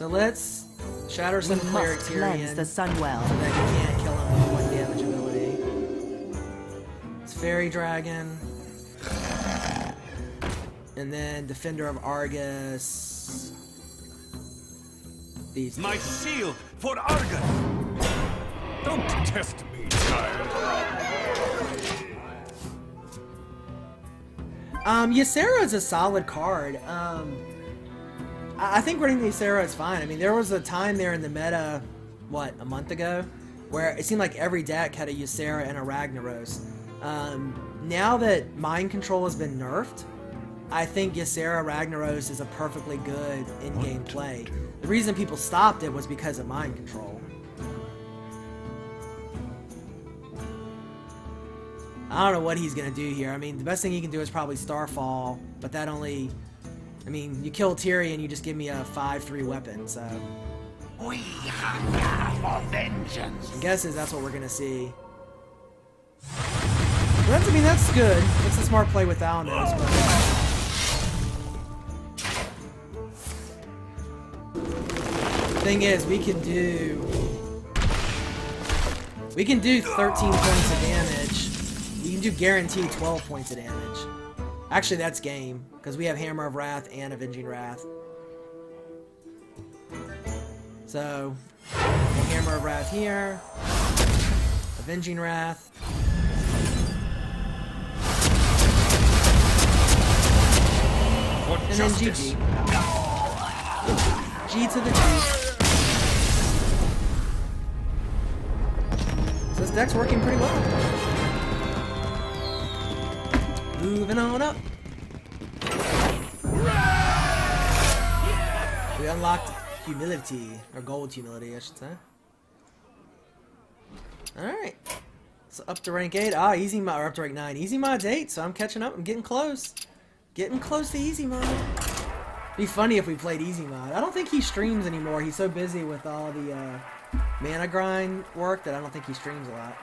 So let's shatter some cleric Tyrion the sun well. so that you can't kill him with one damage ability. It's Fairy Dragon. And then Defender of Argus. These two. My shield for Argus! Don't test me, child. Ysera is a solid card. I think running the Ysera is fine. I mean, there was a time there in the meta, what, a month ago, where it seemed like every deck had a Ysera and a Ragnaros. Now that Mind Control has been nerfed, I think Ysera Ragnaros is a perfectly good in-game play. The reason people stopped it was because of Mind Control. I don't know what he's gonna do here. I mean, the best thing he can do is probably Starfall, but that only... I mean, you kill Tyrion, you just give me a 5/3 weapon, so... We hunger for vengeance. My guess is that's what we're gonna see. That's, I mean, that's good. It's a smart play with Alanos, but... The thing is, we can do 13 points of damage. You can do guaranteed 12 points of damage. Actually, that's game, because we have Hammer of Wrath and Avenging Wrath. So, Hammer of Wrath here, Avenging Wrath. And then GG. G to the G. So this deck's working pretty well. Moving on up. We unlocked humility, or gold humility, I should say. Alright. So up to rank 8. Ah, easy mod, or up to rank 9. Easy mod's 8, so I'm catching up. I'm getting close. Getting close to easy mod. Be funny if we played easy mod. I don't think he streams anymore. He's so busy with all the mana grind work that I don't think he streams a lot.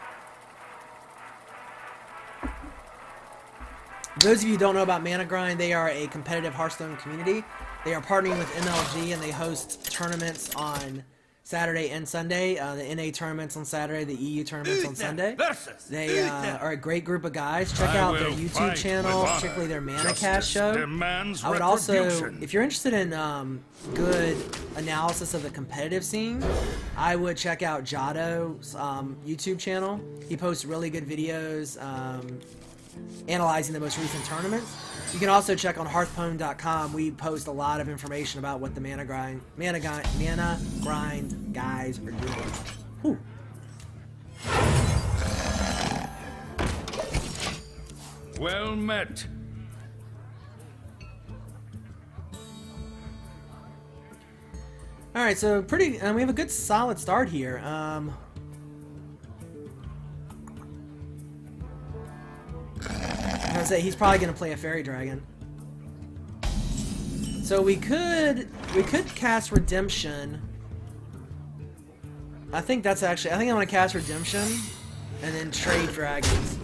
Those of you who don't know about Mana Grind, they are a competitive Hearthstone community. They are partnering with MLG and they host tournaments on Saturday and Sunday. The NA tournaments on Saturday, the EU tournaments on Sunday. They are a great group of guys. Check out their YouTube channel, particularly their Mana Cast show. I would also, if you're interested in good analysis of the competitive scene, I would check out Jado's YouTube channel. He posts really good videos analyzing the most recent tournaments. You can also check on hearthstone.com. We post a lot of information about what the mana grind guys are doing. Whew. Well met. All right, so we have a good solid start here. I'm gonna say he's probably gonna play a Fairy Dragon. So we could cast Redemption. I think I'm gonna cast Redemption and then trade dragons.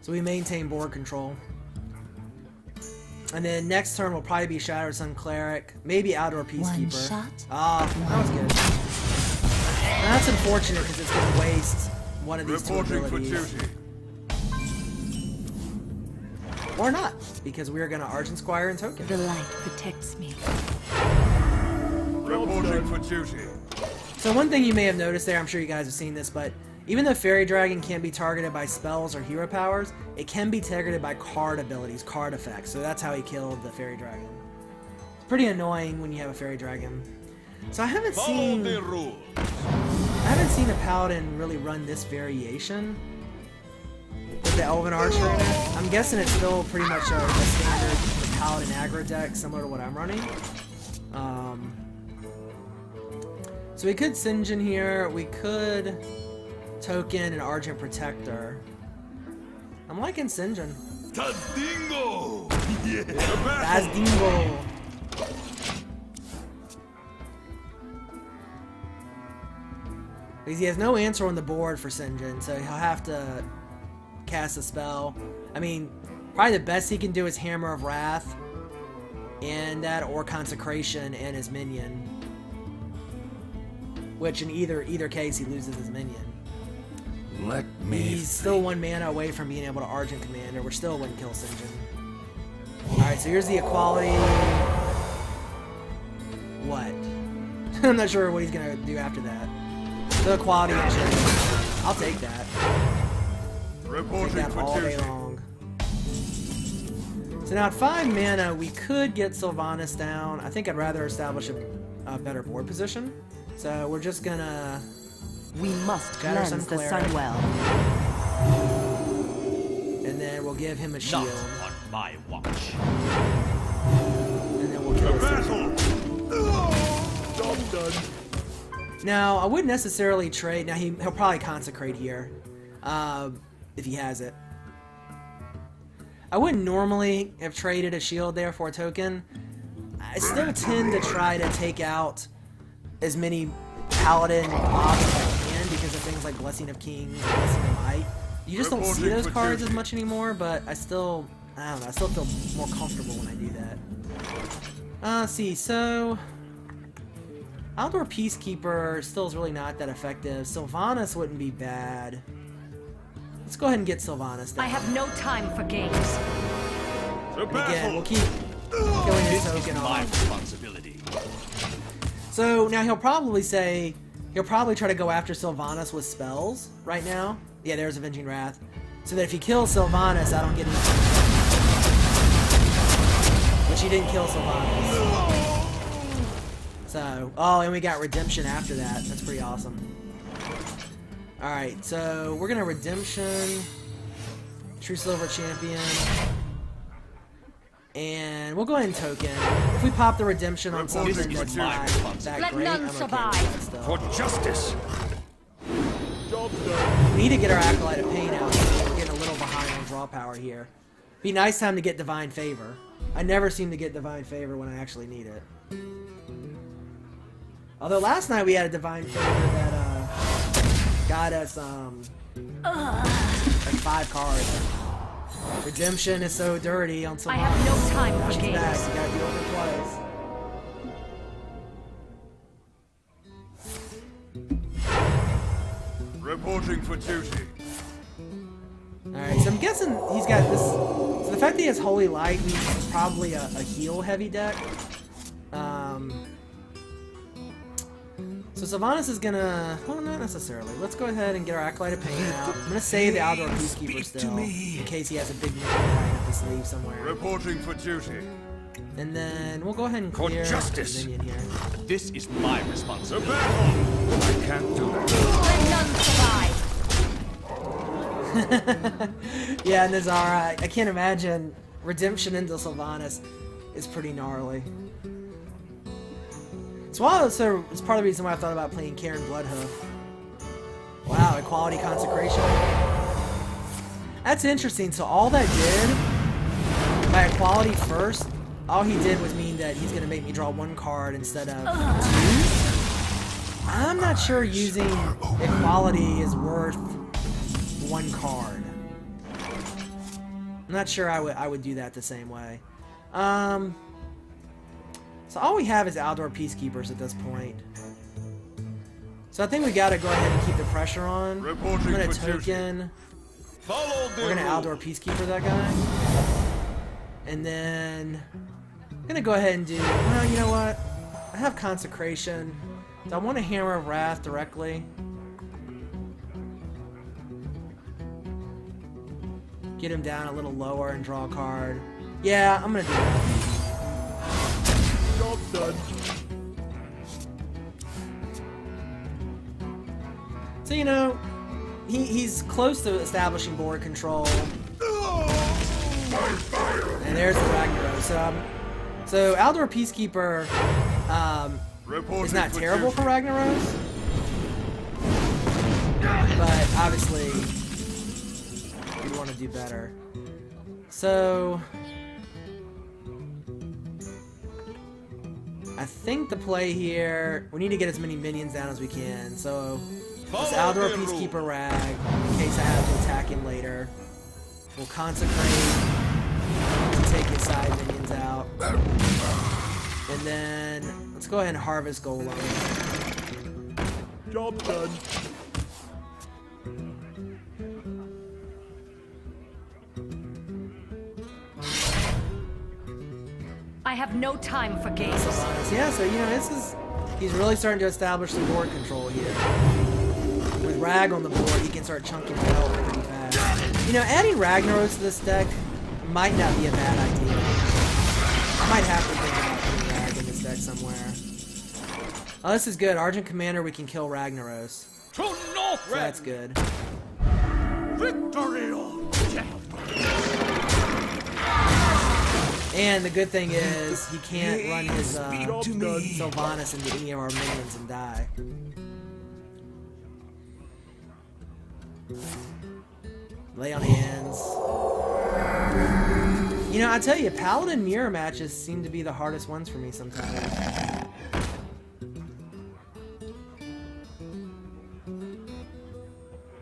So we maintain board control. And then next turn will probably be Shattered Sun Cleric, maybe Outdoor Peacekeeper. Ah, that was good. And that's unfortunate because it's going to waste one of these two abilities. Or not, because we are going to Argent Squire and Token. The light protects me. Reporting for duty. So one thing you may have noticed there, I'm sure you guys have seen this, but even though Fairy Dragon can't be targeted by spells or hero powers, it can be targeted by card abilities, card effects. So that's how he killed the Fairy Dragon. It's pretty annoying when you have a Fairy Dragon. So I haven't seen a Paladin really run this variation with the Elven Archer in it. I'm guessing it's still pretty much a standard Paladin aggro deck, similar to what I'm running. So we could Sinjin here. We could Token and Argent Protector. I'm liking Sinjin. Tazdingo! Yeah. Tazdingo! Because he has no answer on the board for Sinjin, so he'll have to cast a spell. I mean, Probably the best he can do is Hammer of Wrath, and that, or Consecration and his minion. Which in either case he loses his minion. Let me. He's still 1 mana away from being able to Argent Commander. We're still wouldn't kill Sinjin. Alright, so here's the equality. What? I'm not sure what he's gonna do after that. The equality engine. I'll take that. Take that all day long. So now at 5 mana, we could get Sylvanas down. I think I'd rather establish a better board position. So we're just gonna... We must cleanse the Sunwell. And then we'll give him a shield. Not on my watch. And then we'll kill him. Job done. Now, I wouldn't necessarily trade. Now, he'll probably Consecrate here. If he has it. I wouldn't normally have traded a shield there for a token. I still tend to try to take out as many Paladin blocks as I can because of things like Blessing of Kings, Blessing of Might. You just don't see those cards as much anymore, but I don't know, I still feel more comfortable when I do that. Let's see, so... Outdoor Peacekeeper still is really not that effective. Sylvanas wouldn't be bad. Let's go ahead and get Sylvanas down. I have no time for games. And again, we'll keep killing his token My off. responsibility. So now he'll probably try to go after Sylvanas with spells right now. Yeah, there's Avenging Wrath. So that if he kills Sylvanas, I don't get any. Which he didn't kill Sylvanas. So, oh, and we got Redemption after that. That's pretty awesome. Alright, so we're gonna Redemption, True Silver Champion, and we'll go ahead and token. If we pop the Redemption on something that's not that Let great, none I'm okay with survive. that still. For justice. Job done. We need to get our Acolyte of Pain out. We're getting a little behind on draw power here. Be nice time to get Divine Favor. I never seem to get Divine Favor when I actually need it. Although last night we had a Divine Favor that got us like 5 cards. Redemption is so dirty on some. I have no time for She's back. games. You gotta deal with her twice. Reporting for duty. Alright, so I'm guessing he's got this. So the fact that he has Holy Light means it's probably a heal heavy deck. So Sylvanas is gonna. Well, not necessarily. Let's go ahead and get our Acolyte of Pain out. I'm gonna save the Outdoor Peacekeeper still, in case he has a big minion up his sleeve somewhere. Reporting for duty. And then we'll go ahead and For clear justice. the minion here. This is my The responsibility. battle. I can't do that. Let none survive. Yeah, and Nazara, I can't imagine Redemption into Sylvanas is pretty gnarly. So it's part of the reason why I thought about playing Karen Bloodhoof. Wow, Equality Consecration. That's interesting. So all that did, by Equality first, all he did was mean that he's going to make me draw 1 card instead of 2. I'm not sure using Equality is worth 1 card. I'm not sure I would do that the same way. So all we have is Outdoor Peacekeepers at this point. So I think we gotta go ahead and keep the pressure on. I'm Reporting gonna for duty. token. Follow the We're gonna rules. Outdoor Peacekeeper that guy. And then I'm gonna go ahead and do, well, you know what? I have Consecration. So I want to Hammer of Wrath directly. Get him down a little lower and draw a card. Yeah, I'm gonna do that. Job done. So, you know, he's close to establishing board control. And there's the Ragnaros. So Outdoor Peacekeeper is not terrible for Ragnaros. But obviously, we want to do better. So I think the play here, we need to get as many minions down as we can. So this Outdoor Peacekeeper Rag, in case I have to attack him later. We'll Consecrate. And then let's go ahead and harvest Golem. Job done. I have no time for games. Yeah, so you know, he's really starting to establish some board control here. With Rag on the board, he can start chunking it out pretty fast. You know, adding Ragnaros to this deck might not be a bad idea. I might have to think about putting Rag in this deck somewhere. Oh, this is good. Argent Commander, we can kill Ragnaros. To North So that's good. Victory or death. And the good thing is, he can't run his to me. Sylvanas into any of our minions and die. Lay on hands. You know, I tell you, Paladin mirror matches seem to be the hardest ones for me sometimes.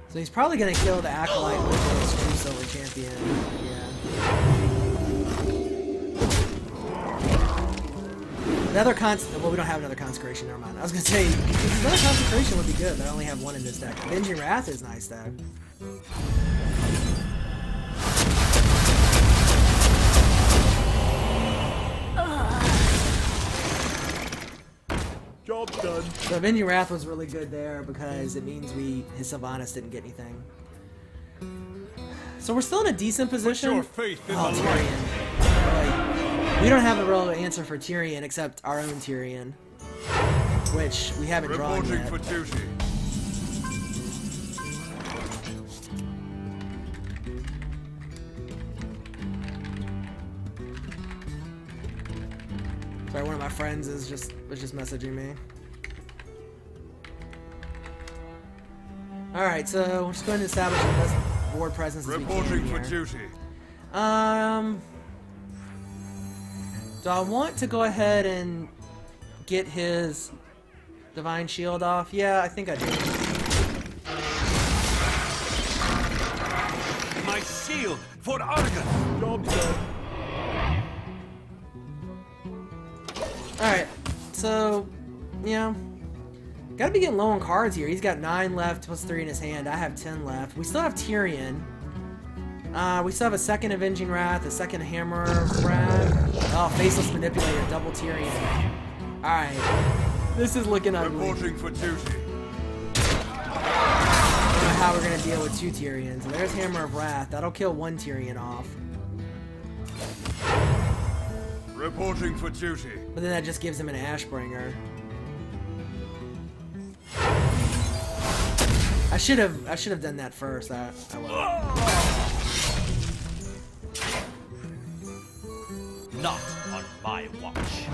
So he's probably gonna kill the Acolyte with his True Silver Champion. Yeah. Another well, we don't have another Consecration, never mind. I was gonna say, another Consecration would be good, but I only have one in this deck. Avenging Wrath is nice, though. Job done. So Avenging Wrath was really good there because it means his Sylvanas didn't get anything. So we're still in a decent position. your faith in Oh, the Tyrion. Really. We don't have a real answer for Tyrion except our own Tyrion, which we haven't drawn Reporting yet. for duty. Sorry, one of my friends was just messaging me. All right, so we're just going to establish the best board presence as we can Reporting for here. duty. Do I want to go ahead and get his Divine Shield off? Yeah, I think I do. My shield for Argus. Job done. Alright, so, you know, gotta be getting low on cards here. He's got 9 left plus 3 in his hand. I have 10 left. We still have Tyrion. We still have a second Avenging Wrath, a second Hammer of Wrath. Oh, Faceless Manipulator, double Tyrion. Alright, this is looking ugly. Reporting for duty. I don't know how we're gonna deal with 2 Tyrions. So there's Hammer of Wrath. That'll kill 1 Tyrion off. Reporting for duty. But then that just gives him an Ashbringer. I should have done that first. I will. Not on my watch.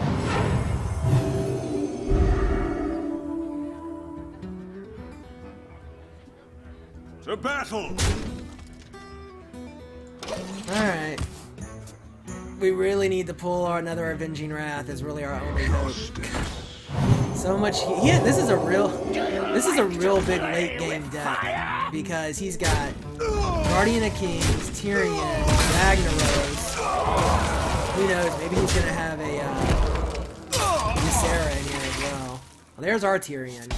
To battle. Alright. We really need to pull another Avenging Wrath is really our only hope. So much this is a real big late game deck because he's got Guardian of Kings, Tyrion, Ragnaros. Who knows, maybe he's gonna have a Ysera in here as well. Well, there's our Tyrion.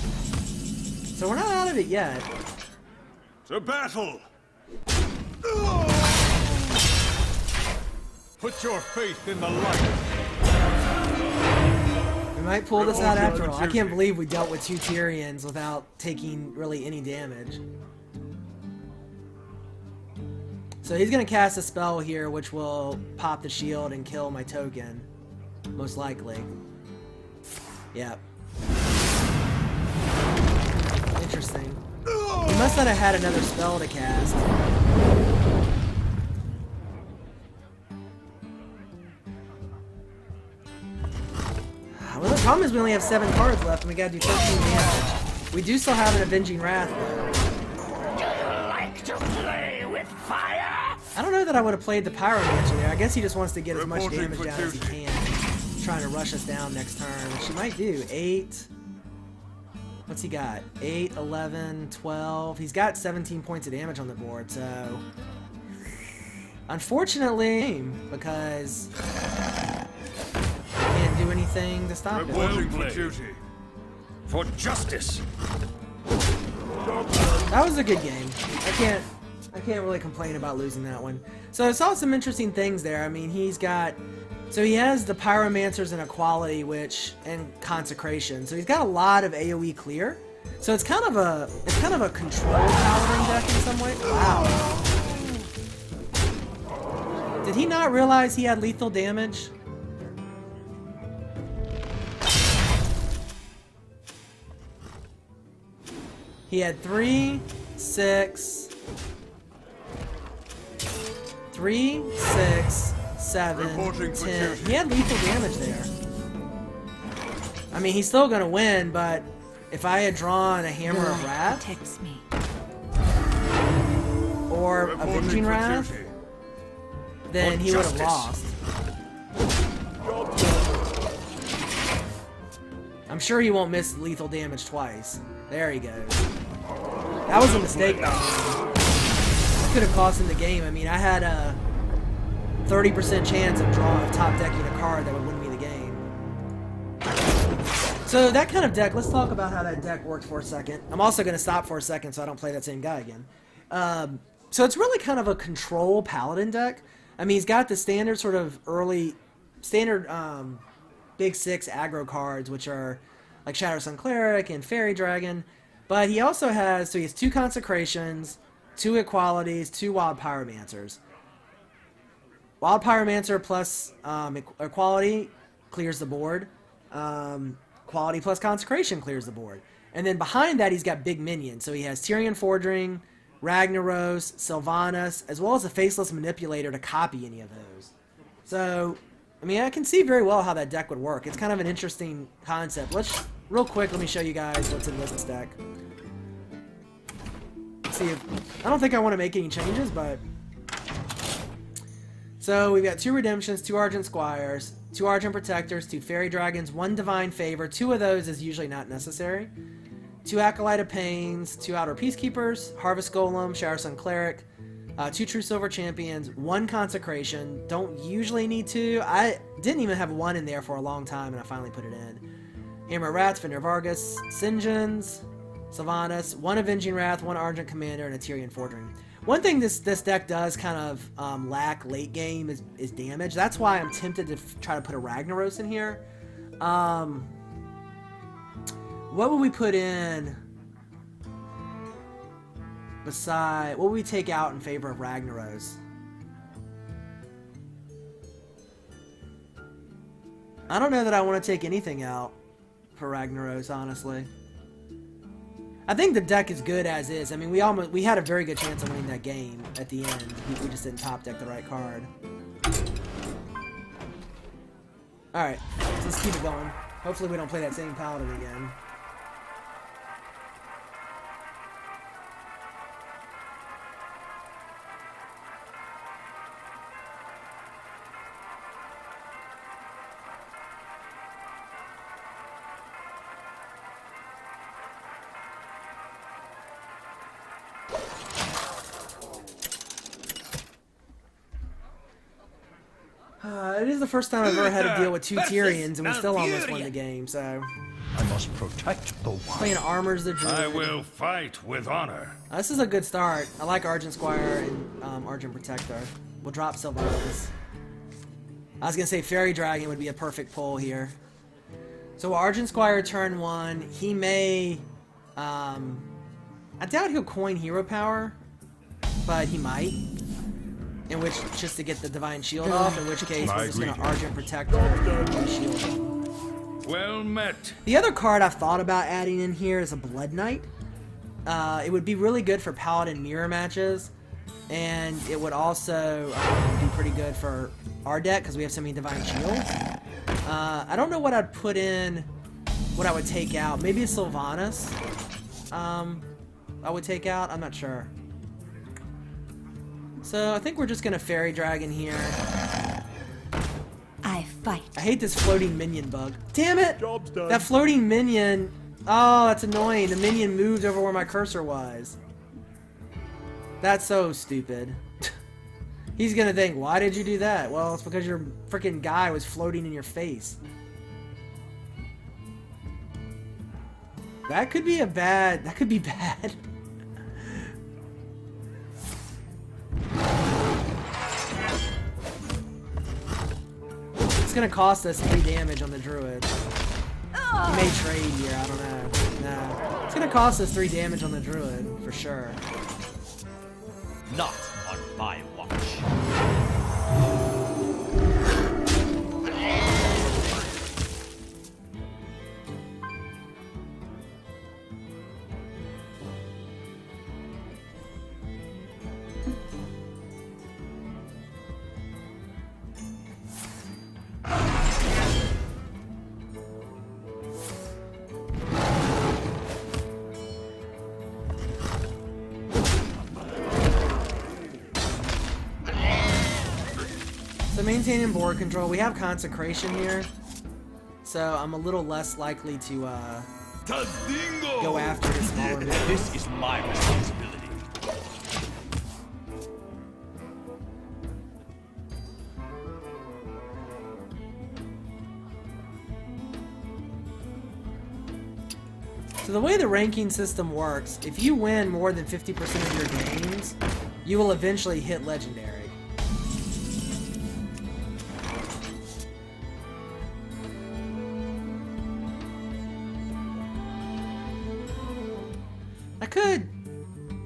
So we're not out of it yet. To battle. Put your faith in the light. We might pull this out after all. I can't believe we dealt with 2 Tyrions without taking really any damage. So he's gonna cast a spell here which will pop the shield and kill my token. Most likely. Yep. Interesting. He must not have had another spell to cast. Well, the problem is we only have 7 cards left and we gotta do 13 damage. We do still have an Avenging Wrath though. Do you like to play with fire? I don't know that I would have played the Pyromancer there. I guess he just wants to get as much Reporting damage for down as he duty. can. Trying to rush us down next turn, which he might do. 8. What's he got? 8, 11, 12. He's got 17 points of damage on the board, so... Unfortunately, because... I can't didn't do anything to stop it. Reporting for duty. For justice. That was a good game. I can't really complain about losing that one. So I saw some interesting things there. I mean, he has the Pyromancers and Equality, and Consecration. So he's got a lot of AoE clear. So it's kind of a control Paladin deck in some way. Wow. Did he not realize he had lethal damage? He had 3, 6, 7, 10. He had lethal damage there. I mean, he's still gonna win, but if I had drawn a Hammer of Wrath or Avenging Wrath, then he would have lost. I'm sure he won't miss lethal damage twice. There he goes. That was a mistake, though. That could have cost him the game. I mean, I had a 30% chance of top decking a card that would win me the game. So that kind of deck, let's talk about how that deck works for a second. I'm also going to stop for a second so I don't play that same guy again. So it's really kind of a control Paladin deck. I mean, he's got the standard sort of big 6 aggro cards, which are like Shadow Sun Cleric and Fairy Dragon. But he also has, so he has 2 Consecrations, 2 Equalities, 2 Wild Pyromancers. Wild Pyromancer plus Equality clears the board. Quality plus Consecration clears the board. And then behind that, he's got big minions. So he has Tyrion Fordring, Ragnaros, Sylvanas, as well as a Faceless Manipulator to copy any of those. So, I mean, I can see very well how that deck would work. It's kind of an interesting concept. Real quick, let me show you guys what's in this deck. Let's see I don't think I want to make any changes, but... So, we've got 2 Redemptions, 2 Argent Squires, 2 Argent Protectors, 2 Fairy Dragons, 1 Divine Favor. 2 of those is usually not necessary. 2 Acolyte of Pains, 2 Outer Peacekeepers, Harvest Golem, Shadow Sun Cleric, 2 True Silver Champions, 1 Consecration. Don't usually need 2. I didn't even have 1 in there for a long time, and I finally put it in. Hammer of Wrath, Fender Vargas, Sinjins, Sylvanas, 1 Avenging Wrath, 1 Argent Commander, and a Tyrion Fordring. One thing this deck does kind of lack late game is damage. That's why I'm tempted to try to put a Ragnaros in here. What would we put in what would we take out in favor of Ragnaros? I don't know that I want to take anything out for Ragnaros, honestly. I think the deck is good as is. I mean, we had a very good chance of winning that game at the end. We just didn't top deck the right card. Alright, so let's keep it going. Hopefully we don't play that same Paladin again. It is the first time I've ever had to deal with 2 Tyrions, and we still almost won the game, so... I must protect the one. Playing Armor's the Druid. I will fight with honor. This is a good start. I like Argent Squire and Argent Protector. We'll drop Sylvanas. I was going to say Fairy Dragon would be a perfect pull here. So Argent Squire turn 1. He may... I doubt he'll coin Hero Power, but he might. In which, just to get the Divine Shield off, in which case we're just going to Argent Protector and Shield. Well met. The other card I've thought about adding in here is a Blood Knight. It would be really good for Paladin mirror matches, and it would also be pretty good for our deck because we have so many Divine Shields. I don't know what I'd put in, what I would take out. Maybe a Sylvanas I would take out. I'm not sure. So I think we're just gonna Fairy Dragon here. I fight. I hate this floating minion bug. Damn it! Job's done. That floating minion. Oh, that's annoying. The minion moved over where my cursor was. That's so stupid. He's gonna think, why did you do that? Well, it's because your freaking guy was floating in your face. That could be bad. It's gonna cost us 3 damage on the druid. He may trade here, I don't know. No. It's gonna cost us 3 damage on the druid, for sure. Not on my watch. So maintaining board control, we have consecration here, so I'm a little less likely to go after the smaller minions. This is my responsibility. So the way the ranking system works, if you win more than 50% of your games, you will eventually hit legendary. I could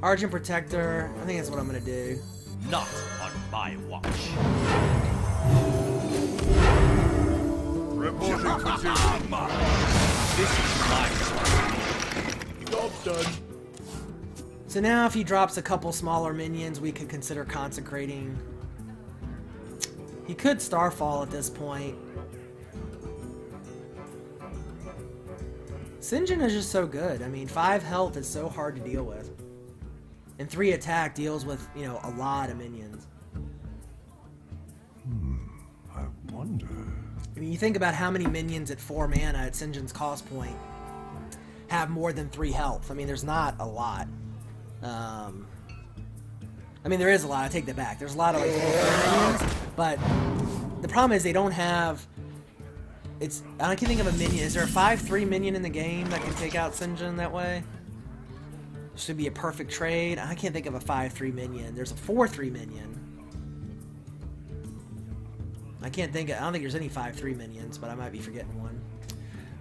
Argent Protector. I think that's what I'm gonna do. Not on my watch. Reporting position. This is my responsibility. Job done. So now if he drops a couple smaller minions, we could consider consecrating. He could Starfall at this point. Sinjin is just so good. I mean, 5 health is so hard to deal with. And 3 attack deals with, you know, a lot of minions. I wonder. I mean, you think about how many minions at 4 mana at Sinjin's cost point have more than 3 health. I mean, there's not a lot. I mean, there is a lot. I take that back. There's a lot of like minions, but the problem is they don't have. I can think of a minion. Is there a 5/3 minion in the game that can take out Sinjin that way? Should be a perfect trade. I can't think of a 5/3 minion. There's a 4/3 minion. I don't think there's any 5/3 minions, but I might be forgetting one.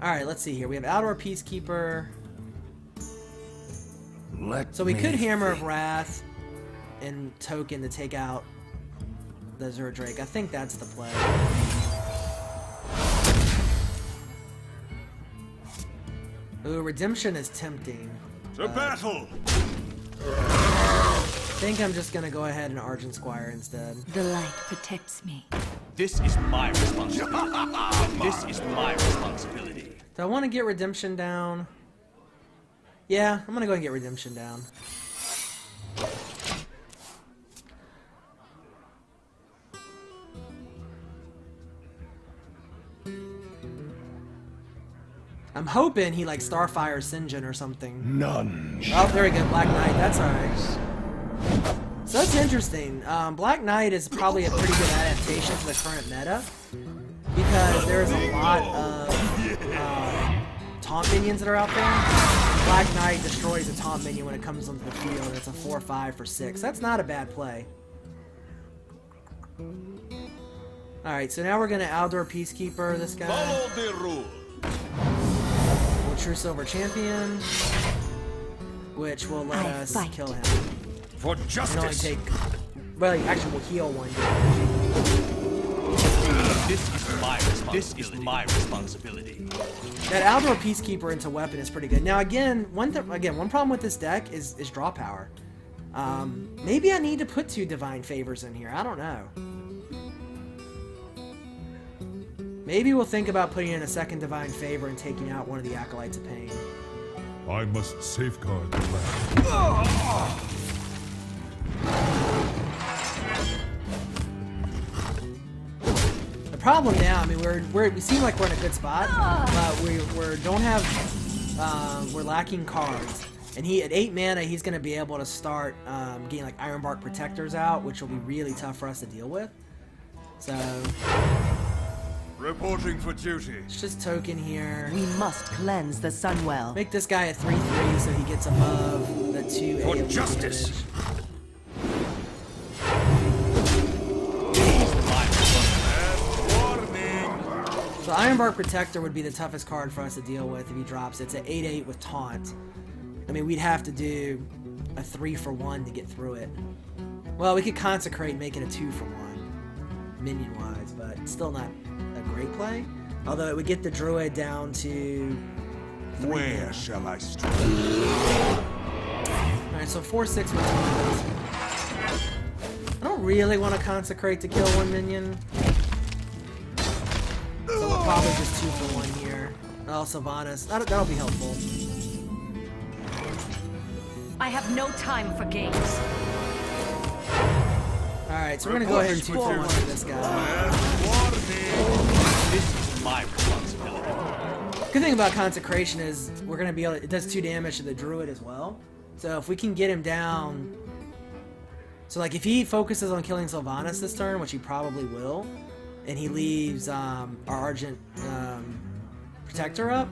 Alright, let's see here. We have Outdoor Peacekeeper. So we could Hammer of Wrath and Token to take out the Azure Drake. I think that's the play. Ooh, Redemption is tempting. To battle! I think I'm just gonna go ahead and Argent Squire instead. The light protects me. This is my responsibility. This is my responsibility. Do I want to get Redemption down? Yeah, I'm gonna go ahead and get Redemption down. I'm hoping he like Starfire Sinjin or something. None. Oh, there we go, Black Knight. That's alright. So that's interesting. Black Knight is probably a pretty good adaptation to the current meta because there's a lot of taunt minions that are out there. Black Knight destroys a taunt minion when it comes onto the field. It's a 4/5 for 6. That's not a bad play. Alright, so now we're gonna Outdoor Peacekeeper this guy. Follow the rule. We'll True Silver Champion, which will let us kill him. For And only justice. take, well, actually we'll heal 1 damage. This is my responsibility. That Outdoor Peacekeeper into weapon is pretty good. Now again, one problem with this deck is draw power. Maybe I need to put 2 Divine Favors in here. I don't know. Maybe we'll think about putting in a second Divine Favor and taking out one of the Acolytes of Pain. I must safeguard the land. The problem now, I mean, we seem like we're in a good spot, but we're lacking cards. And at 8 mana, he's going to be able to start getting like Ironbark Protectors out, which will be really tough for us to deal with. So Reporting for duty. Let's just token here. We must cleanse the Sunwell. Make this guy a 3/3 so he gets above the 2 For AoE justice. damage. So Ironbark Protector would be the toughest card for us to deal with if he drops. It's an 8/8 with taunt. I mean, we'd have to do a 3-for-1 to get through it. Well, we could consecrate and make it a 2-for-1 minion-wise, but it's still not a great play. Although it would get the druid down to 3. Where shall I strike? Alright, so 4/6 with taunt. I don't really want to consecrate to kill one minion. So we'll probably just 2-for-1 here. Oh, Sylvanas. That'll be helpful. I have no time for games. Alright, so we're gonna go ahead and 2-for-1 with this guy. This is my responsibility. Good thing about Consecration is we're gonna be able to, it does 2 damage to the druid as well. So if we can get him down, so like if he focuses on killing Sylvanas this turn, which he probably will, and he leaves our Argent Protector up,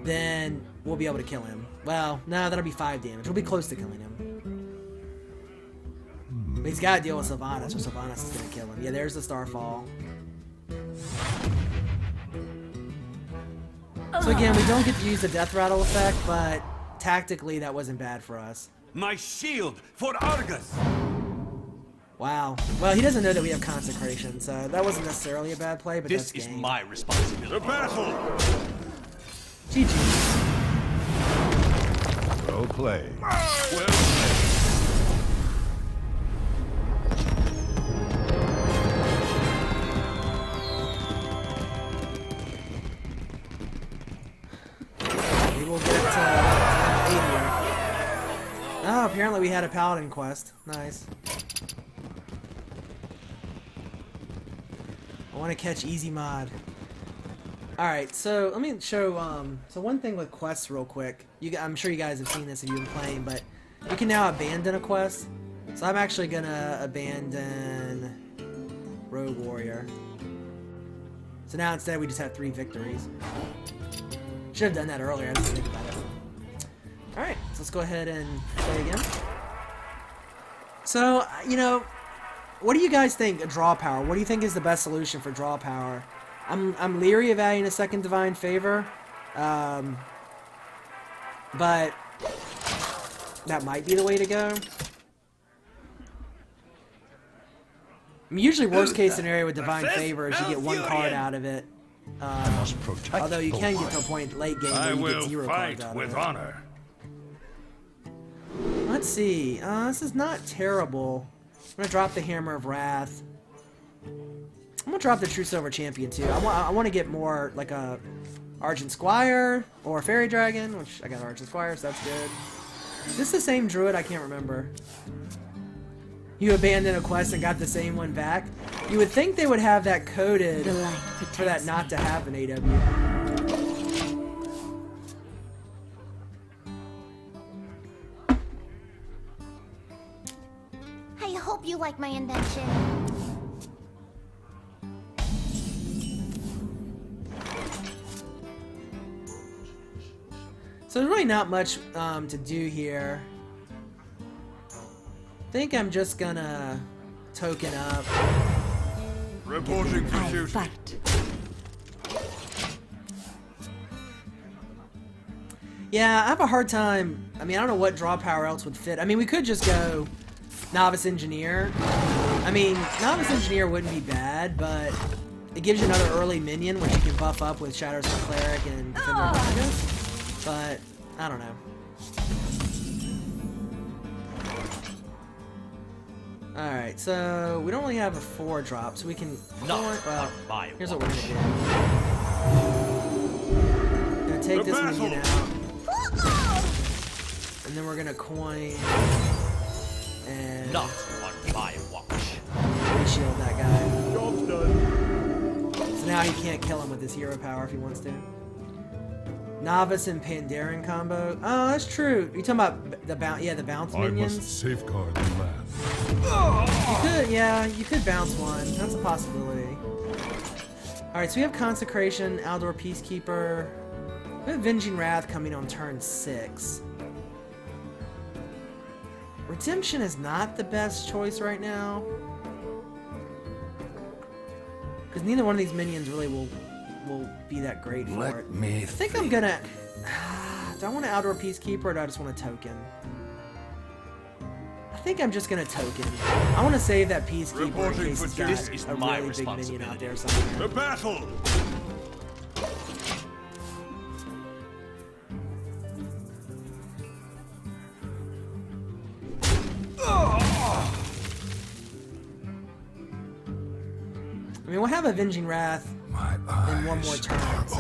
then we'll be able to kill him. Well, no, that'll be 5 damage. We'll be close to killing him. But he's got to deal with Sylvanas, so Sylvanas is going to kill him. Yeah, there's the Starfall. So again, we don't get to use the Death Rattle effect, but tactically that wasn't bad for us. My shield for Argus. Wow. Well, he doesn't know that we have Consecration, so that wasn't necessarily a bad play, but This that's is game. my responsibility. The battle. GG. Well played. Well Maybe we'll get to 80. Oh, apparently we had a Paladin quest. Nice. I want to catch easy mod. Alright, so let me show, so one thing with quests real quick. I'm sure you guys have seen this if you've been playing, but you can now abandon a quest. So I'm actually gonna abandon Rogue Warrior. So now instead we just have 3 victories. Should have done that earlier, I didn't think about it. Alright, so let's go ahead and play again. So, you know, what do you guys think of draw power? What do you think is the best solution for draw power? I'm leery of adding a second Divine Favor, but that might be the way to go. I mean, usually worst case scenario with Divine Favor is you get 1 card out of it. Although you can get to a point late game I where you will get 0 fight cards out with of it. honor. Let's see. This is not terrible. I'm gonna drop the Hammer of Wrath. I'm gonna drop the True Silver Champion too. I want to get more like a Argent Squire or Fairy Dragon, which I got Argent Squire, so that's good. Is this the same Druid? I can't remember. You abandoned a quest and got the same one back. You would think they would have that coded The light for that protects not me. to happen, AW. I hope you like my invention. So there's really not much to do here. I think I'm just gonna token up. Reporting for I duty. fight. Yeah, I have a hard time. I mean, I don't know what draw power else would fit. I mean, we could just go Novice Engineer. I mean, Novice Engineer wouldn't be bad, but it gives you another early minion, which you can buff up with Shadows of Cleric and Defender of Darkness. But, I don't know. Alright, so we don't really have a 4-drop, so we can... Not well, on my here's what we're watch. gonna do. Gonna take The this battle. minion out. And then we're gonna coin and Not on my watch. reshield that guy. Job's done. So now he can't kill him with his hero power if he wants to. Novice and Pandaren combo. Oh, that's true. You talking about the bounce? Yeah, the bounce I minions. must safeguard the land. You could, yeah, you could bounce one. That's a possibility. Alright, so we have Consecration, Outdoor Peacekeeper. We have Avenging Wrath coming on turn 6. Redemption is not the best choice right now. Because neither one of these minions really will be that great for it. me I think I'm gonna... Do I want an Outdoor Peacekeeper or do I just want a token? I think I'm just gonna token. I want to save that Peacekeeper in case he's got a really big minion out there somewhere. The battle! I mean, we'll have Avenging Wrath in one more turn, so...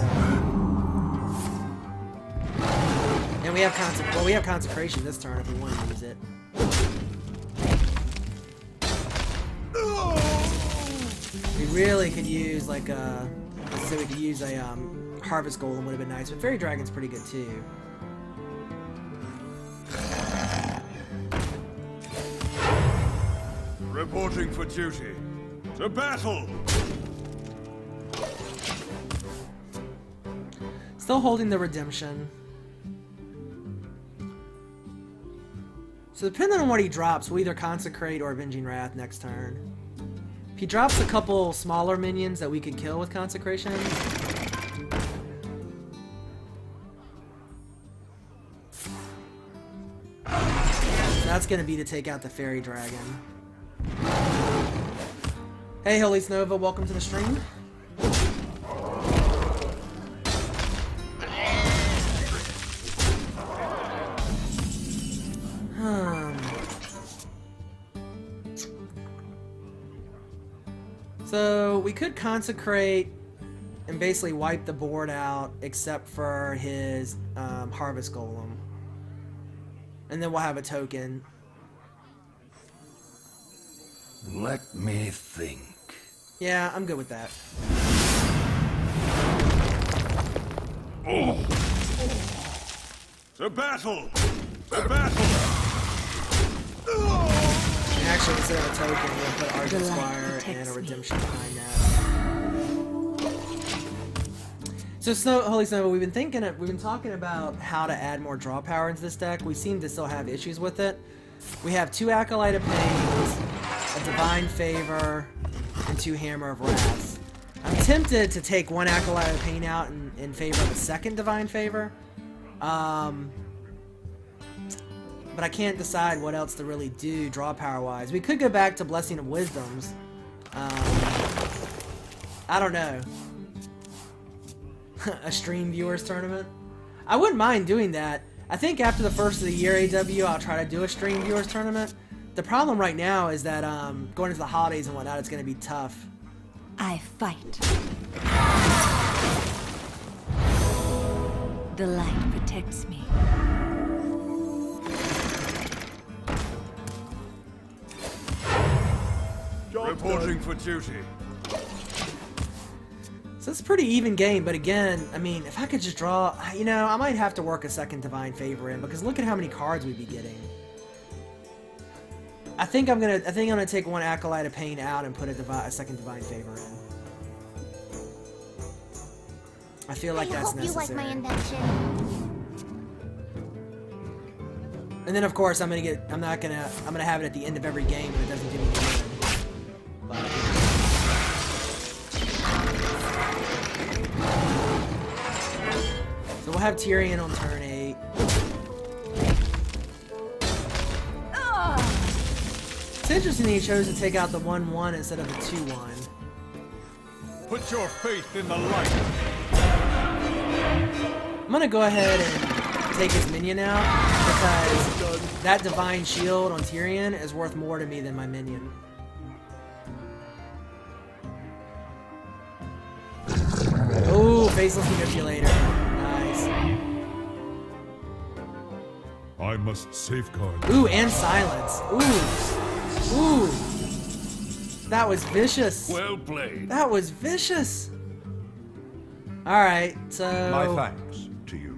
And we have Consecration this turn if we want to use it. We really could use like a... Let's say we could use a Harvest Golem would have been nice, but Fairy Dragon's pretty good too. Reporting for duty. To battle! Still holding the Redemption. So depending on what he drops, we'll either Consecrate or Avenging Wrath next turn. If he drops a couple smaller minions that we could kill with Consecration... That's gonna be to take out the Fairy Dragon. Hey, Holy Snova, welcome to the stream. So we could Consecrate and basically wipe the board out except for his Harvest Golem. And then we'll have a token. Let me think. Yeah, I'm good with that. To battle! To battle! And actually, instead of a token, we'll put Argent Squire and a Redemption behind that. So, Holy Snow, we've been talking about how to add more draw power into this deck. We seem to still have issues with it. We have 2 Acolyte of Pains, a Divine Favor, and 2 Hammer of Wrath. I'm tempted to take 1 Acolyte of Pain out in favor of a second Divine Favor. But I can't decide what else to really do draw power wise. We could go back to Blessing of Wisdoms. I don't know. A stream viewers tournament. I wouldn't mind doing that. I think after the first of the year AW, I'll try to do a stream viewers tournament. The problem right now is that going into the holidays and whatnot, it's going to be tough. I fight. The light protects me. Reporting for duty. So it's a pretty even game, but again, I mean, if I could just draw, you know, I might have to work a second Divine Favor in because look at how many cards we'd be getting. I think I'm gonna take 1 Acolyte of Pain out and put a second Divine Favor in. I feel like that's necessary. I hope you like my invention. And then of course I'm gonna have it at the end of every game when it doesn't do me good. But so we'll have Tyrion on turn 8. It's interesting he chose to take out the 1/1 instead of the 2/1. Put your faith in the light. I'm gonna go ahead and take his minion out because that Divine Shield on Tyrion is worth more to me than my minion. Ooh, Faceless Manipulator. Nice. I must safeguard. Ooh, and Silence. Ooh. Ooh. That was vicious. Well played. That was vicious. Alright, so... My thanks to you.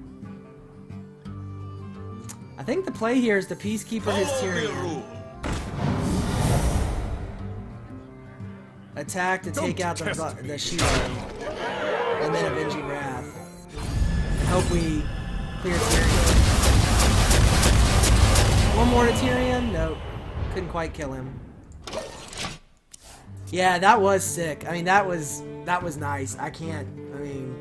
I think the play here is the Peacekeeper his Tyrion. Attack to take out the shield. and then Avenging Wrath. Hope we clear Tyrion. One more to Tyrion? Nope. Couldn't quite kill him. Yeah, that was sick. I mean, that was nice. I can't. I mean,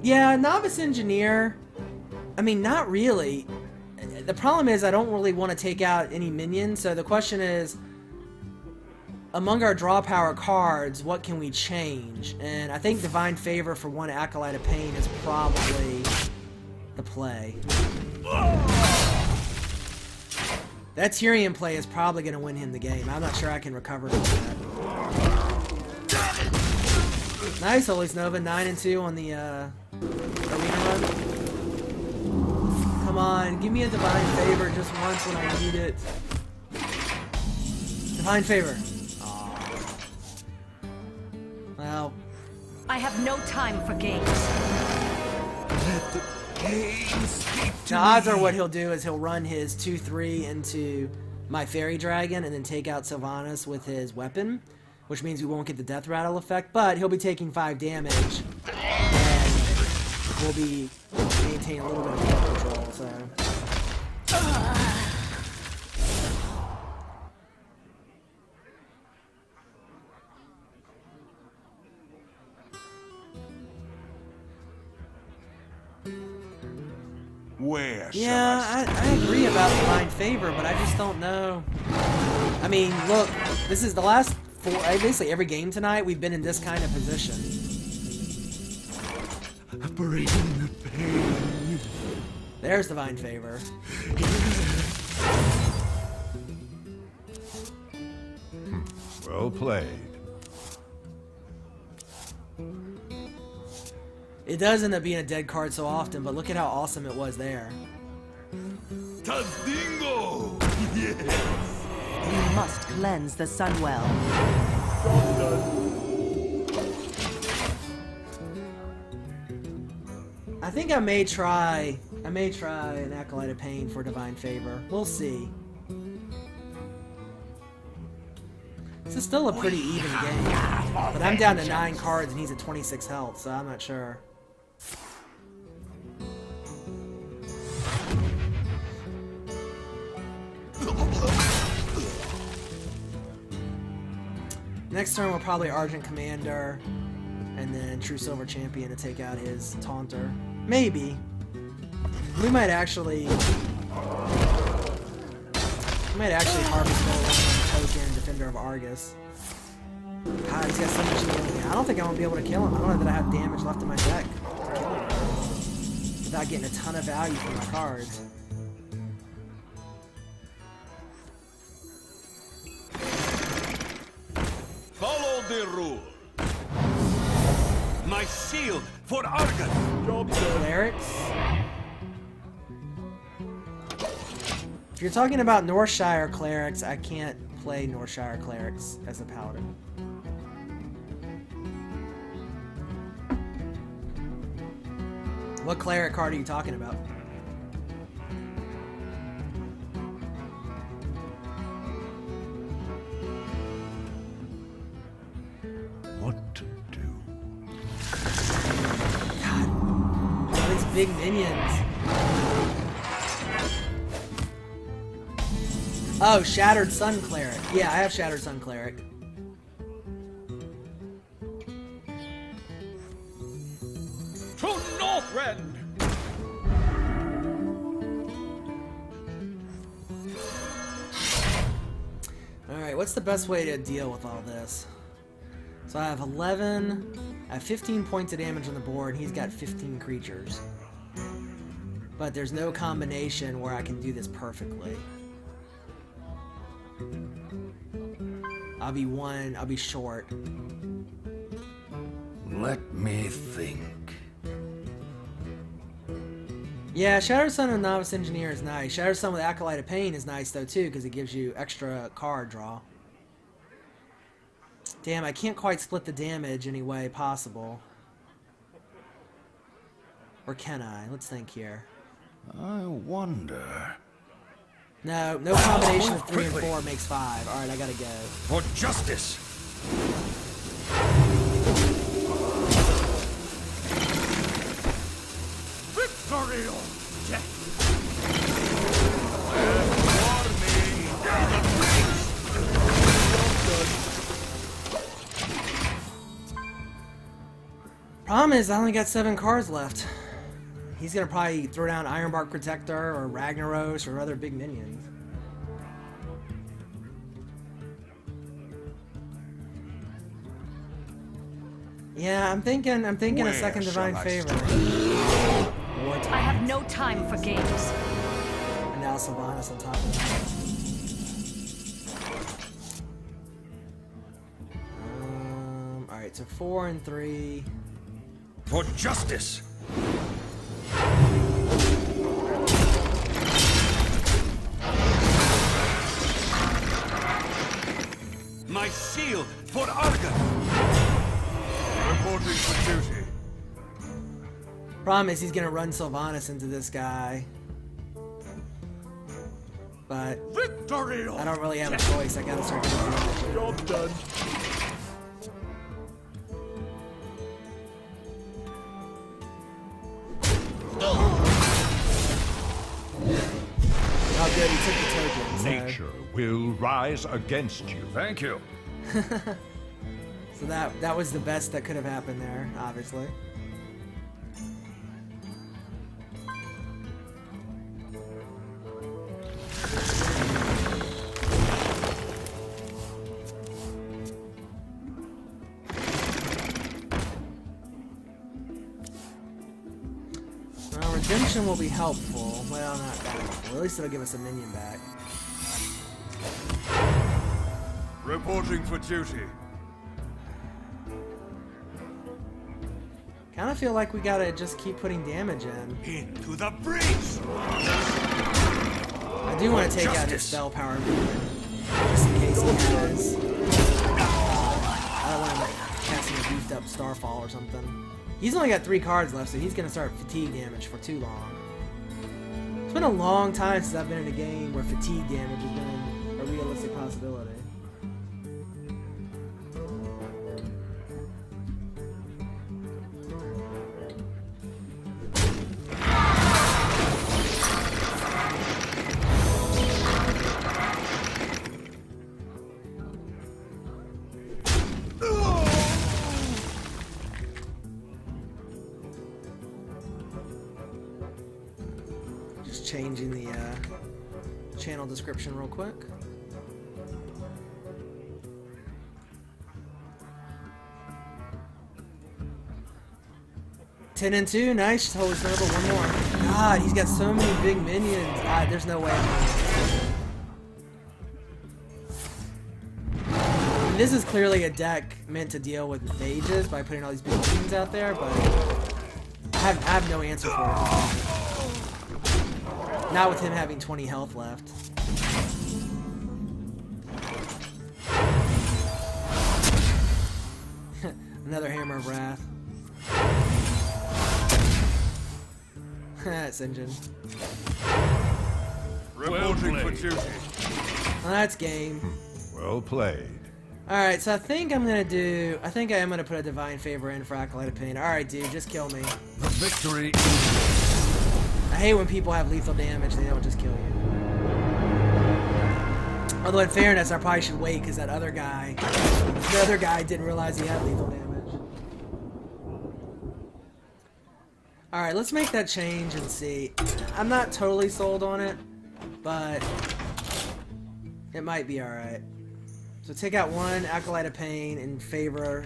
yeah, Novice Engineer. I mean, not really. The problem is I don't really want to take out any minions. So the question is, among our draw power cards, what can we change? And I think Divine Favor for one Acolyte of Pain is probably the play. That Tyrion play is probably going to win him the game. I'm not sure I can recover from that. Nice, Holy Nova, 9-2 on the arena run. Come on, give me a Divine Favor just once when I need it. Divine Favor. Well, I have no time for games. Let the pain speak to the odds me. are what he'll do is he'll run his 2/3 into my Fairy Dragon and then take out Sylvanas with his weapon, which means we won't get the Death Rattle effect, but he'll be taking 5 damage, and we'll be maintaining a little bit of field control, so... Where shall Yeah, I agree about Divine Favor, but I just don't know. I mean, look, this is the last 4, basically every game tonight, we've been in this kind of position. bring the pain? There's Divine Favor. Well played. It does end up being a dead card so often, but look at how awesome it was there. Tazdingo! Yes! You must cleanse the Sunwell. I think I may try an Acolyte of Pain for Divine Favor. We'll see. This is still a pretty even game, but I'm down to 9 cards and he's at 26 health, so I'm not sure. Next turn we'll probably Argent Commander and then True Silver Champion to take out his Taunter. Maybe. We might actually harvest gold token Defender of Argus. God, he's got so much healing. I don't think I won't be able to kill him. I don't know that I have damage left in my deck to kill him without getting a ton of value from my cards. Follow the rule. My shield for Argus. Clerics? If you're talking about Northshire Clerics, I can't play Northshire Clerics as a Paladin. What cleric card are you talking about? What to do? God, all these big minions. Oh, Shattered Sun Cleric. Yeah, I have Shattered Sun Cleric. To Northrend. Alright, what's the best way to deal with all this? So I have 11, I have 15 points of damage on the board, and he's got 15 creatures. But there's no combination where I can do this perfectly. I'll be short. Let me think. Yeah, Shattered Sun and Novice Engineer is nice. Shattered Sun with Acolyte of Pain is nice though too, because it gives you extra card draw. Damn, I can't quite split the damage any way possible. Or can I? Let's think here. I wonder. No combination of 3 and 4 makes 5. Alright, I gotta go. For justice! Problem is, I only got 7 cards left. He's gonna probably throw down Ironbark Protector or Ragnaros or other big minions. Yeah, I'm thinking a second Divine Favor. I have no time for games. And now Sylvanas on top of that. Alright, so 4 and 3. For justice! My shield for Argon! Reporting for duty. Problem is he's gonna run Sylvanas into this guy. But Victory! I don't really have a choice, I gotta start doing damage. Job done. Oh good, he took the token. So, Nature will rise against you. Thank you. so that was the best that could have happened there, obviously. Well, redemption will be helpful. Well, not that helpful. At least it'll give us a minion back. Reporting for duty. Kind of feel like we gotta just keep putting damage in. Into the breach! I do want to take out his spell power movement, just in case he has. I don't want him casting a beefed up Starfall or something. He's only got 3 cards left, so he's gonna start fatigue damage for too long. It's been a long time since I've been in a game where fatigue damage has been a realistic possibility. Just changing the channel description real quick. Ten and 2, nice. Holy snowball, one more. God, he's got so many big minions. There's no way. This is clearly a deck meant to deal with mages by putting all these big minions out there, but I have no answer for it. Not with him having 20 health left. Another Hammer of Wrath. That's engine. Reporting for duty. Well, that's game. Well played. Alright, so I think I am gonna put a Divine Favor in for Acolyte of Pain. Alright, dude, just kill me. Victory. I hate when people have lethal damage, they don't just kill you. Although in fairness, I probably should wait because the other guy didn't realize he had lethal damage. Alright, let's make that change and see. I'm not totally sold on it, but it might be alright. So take out 1 Acolyte of Pain in favor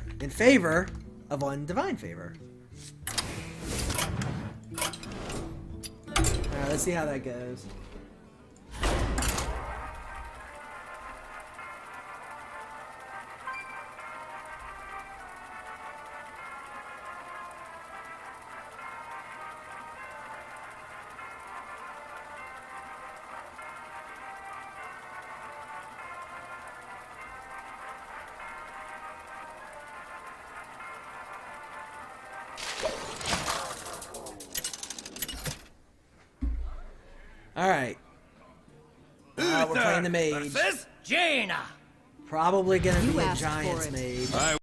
of 1 Divine Favor. Alright, let's see how that goes. Alright. We're playing the mage. Jaina! Probably gonna be a asked for Giant's it. mage.